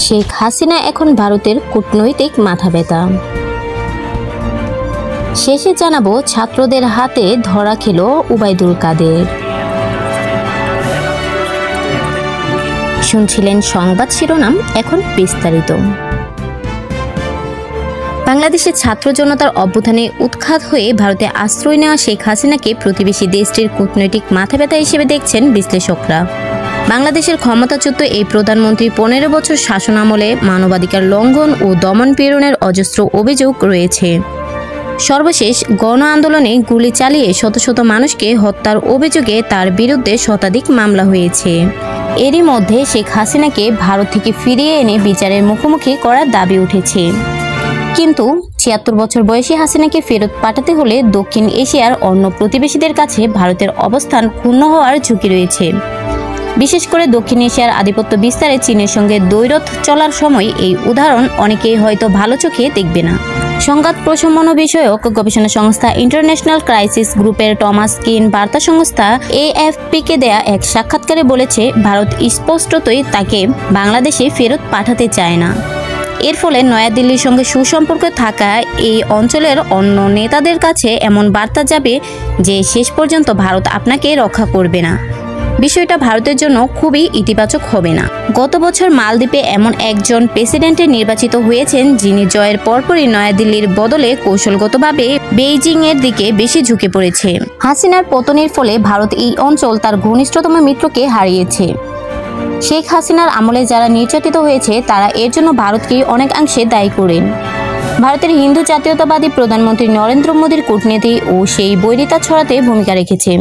শেখ হাসিনা এখন ভারতের কূটনৈতিক মাথাব্যথা। শেষে জানাবো ছাত্রদের হাতে ধরা খেল ওবায়দুল কাদের। শুনছিলেন সংবাদ শিরোনাম, এখন বিস্তারিত। বাংলাদেশের ছাত্র জনতার অভ্যুত্থানে উৎখাত হয়ে ভারতে আশ্রয় নেওয়া শেখ হাসিনাকে প্রতিবেশী দেশটির কূটনৈতিক মাথাব্যথা হিসেবে দেখছেন বিশ্লেষকরা। বাংলাদেশের ক্ষমতাচ্যুত এই প্রধানমন্ত্রী 15 বছর শাসন আমলে মানবাধিকার লঙ্ঘন ও দমন পীড়নের অজস্র অভিযোগ রয়েছে। সর্বশেষ গণ আন্দোলনে গুলি চালিয়ে শত শত মানুষকে হত্যার অভিযোগে তার বিরুদ্ধে শতাধিক মামলা হয়েছে। এরই মধ্যে শেখ হাসিনাকে ভারত থেকে ফিরিয়ে এনে বিচারের মুখোমুখি করার দাবি উঠেছে। কিন্তু ৭৬ বছর বয়সী হাসিনাকে ফেরত পাঠাতে হলে দক্ষিণ এশিয়ার অন্য প্রতিবেশীদের কাছে ভারতের অবস্থান ক্ষুণ্ণ হওয়ার ঝুঁকি রয়েছে। বিশেষ করে দক্ষিণ এশিয়ার আধিপত্য বিস্তারে চীনের সঙ্গে দ্বৈরথ চলার সময় এই উদাহরণ অনেকেই হয়তো ভালো চোখে দেখবে না। সংঘাত প্রশমন বিষয়ক গবেষণা সংস্থা ইন্টারন্যাশনাল ক্রাইসিস গ্রুপের টমাস কিন বার্তা সংস্থা AFP-কে দেয়া এক সাক্ষাৎকারে বলেছে, ভারত স্পষ্টতই তাকে বাংলাদেশে ফেরত পাঠাতে চায় না। এর ফলে নয়াদিল্লির সঙ্গে সুসম্পর্ক থাকা এই অঞ্চলের অন্য নেতাদের কাছে এমন বার্তা যাবে যে শেষ পর্যন্ত ভারত আপনাকে রক্ষা করবে না। বিষয়টা ভারতের জন্য খুবই ইতিবাচক হবে না। গত বছর মালদ্বীপে এমন একজন প্রেসিডেন্ট নির্বাচিত হয়েছেন যিনি জয়ের পরপরই নয়াদিল্লির বদলে কৌশলগতভাবে বেইজিং এর দিকে বেশি ঝুঁকে পড়েছে। হাসিনার পতনের ফলে ভারত এই অঞ্চল তার ঘনিষ্ঠতম মিত্রকে হারিয়েছে। শেখ হাসিনার আমলে যারা নির্যাতিত হয়েছে তারা এর জন্য ভারতকেই অনেকাংশে দায়ী করেন। ভারতের হিন্দু জাতীয়তাবাদী প্রধানমন্ত্রী নরেন্দ্র মোদীর কূটনীতি ও সেই বৈরিতা ছড়াতে ভূমিকা রেখেছে।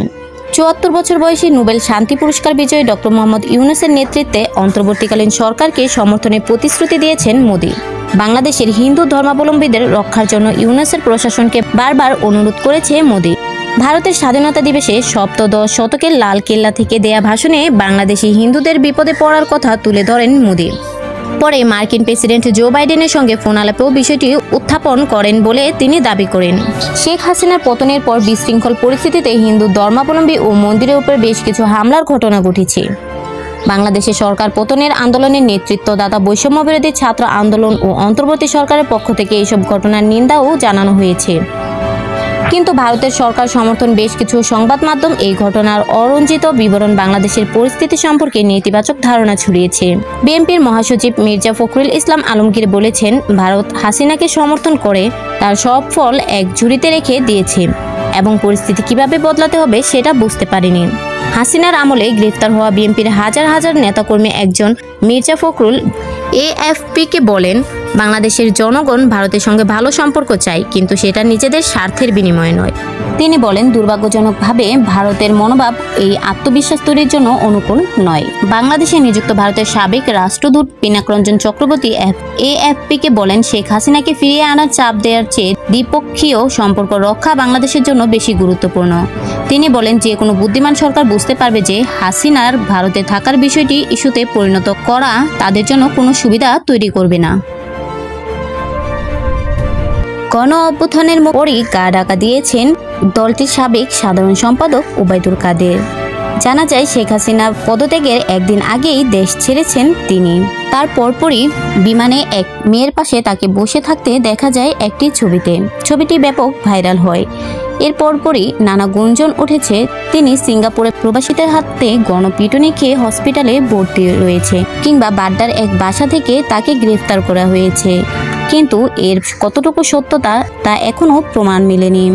৭৪ বছর বয়সী নোবেল শান্তি পুরস্কার বিজয়ী ডক্টর মোহাম্মদ ইউনূসের নেতৃত্বে অন্তর্বর্তীকালীন সরকারকে সমর্থনের প্রতিশ্রুতি দিয়েছেন মোদী। বাংলাদেশের হিন্দু ধর্মাবলম্বীদের রক্ষার জন্য ইউনূসের প্রশাসনকে বারবার অনুরোধ করেছে মোদী। ভারতের স্বাধীনতা দিবসে সপ্তদশ শতকের লাল কেল্লা থেকে দেয়া ভাষণে বাংলাদেশি হিন্দুদের বিপদে পড়ার কথা তুলে ধরেন মোদী। পরে মার্কিন প্রেসিডেন্ট জো বাইডেনের সঙ্গে ফোন আলাপেও বিষয়টি উত্থাপন করেন বলে তিনি দাবি করেন। শেখ হাসিনার পতনের পর বিশৃঙ্খল পরিস্থিতিতে হিন্দু ধর্মাবলম্বী ও মন্দিরের উপর বেশ কিছু হামলার ঘটনা ঘটেছে। বাংলাদেশের সরকার পতনের আন্দোলনের নেতৃত্বদাতা বৈষম্যবিরোধী ছাত্র আন্দোলন ও অন্তর্বর্তী সরকারের পক্ষ থেকে এইসব ঘটনার নিন্দাও জানানো হয়েছে। কিন্তু ভারতের সরকার সমর্থন বেশ কিছু সংবাদ মাধ্যম এই ঘটনার অরঞ্জিত বিবরণ বাংলাদেশের পরিস্থিতি সম্পর্কে নেতিবাচক ধারণা ছড়িয়েছে। বিএনপির মহাসচিব মির্জা ফখরুল ইসলাম আলমগীর বলেছেন, ভারত হাসিনাকে সমর্থন করে তার সব ফল এক ঝুড়িতে রেখে দিয়েছে এবং পরিস্থিতি কিভাবে বদলাতে হবে সেটা বুঝতে পারেনি। হাসিনার আমলে গ্রেফতার হওয়া বিএনপির হাজার হাজার নেতাকর্মী একজন মির্জা ফখরুল AFP-কে বলেন, বাংলাদেশের জনগণ ভারতের সঙ্গে ভালো সম্পর্ক চায়, কিন্তু সেটা নিজেদের স্বার্থের বিনিময়ে নয়। তিনি বলেন, দুর্ভাগ্যজনকভাবে ভারতের মনোভাব এই আত্মবিশ্বাস তৈরির জন্য অনুকূল নয়। বাংলাদেশে নিযুক্ত ভারতের সাবেক রাষ্ট্রদূত পিনাক রঞ্জন চক্রবর্তী AFP-কে বলেন, শেখ হাসিনাকে ফিরিয়ে আনার চাপ দেওয়ার চেয়ে দ্বিপক্ষীয় সম্পর্ক রক্ষা বাংলাদেশের জন্য বেশি গুরুত্বপূর্ণ। তিনি বলেন, যে কোনো বুদ্ধিমান সরকার বুঝতে পারবে যে হাসিনার ভারতে থাকার বিষয়টি ইস্যুতে পরিণত করা তাদের জন্য কোনো সুবিধা তৈরি করবে না। গণ অভ্যুত্থানের পরই গা ঢাকা দিয়েছেন দলটির সাবেক সাধারণ সম্পাদক ওবায়দুল কাদের। জানা যায়, শেখ হাসিনা পদত্যাগের একদিন আগেই দেশ ছেড়েছেন তিনি। তার পরপরই বিমানে এক মেয়ের পাশে তাকে বসে থাকতে দেখা যায় একটি ছবিতে। ছবিটি ব্যাপক ভাইরাল হয়। এর পরপরই নানা গুঞ্জন উঠেছে তিনি সিঙ্গাপুরে প্রবাসীদের হাতে গণপিটুনি খেয়ে হসপিটালে ভর্তি রয়েছে, কিংবা বাড্ডার এক বাসা থেকে তাকে গ্রেফতার করা হয়েছে। কিন্তু এর কতটুকু সত্যতা তা এখনও প্রমাণ মেলেনি।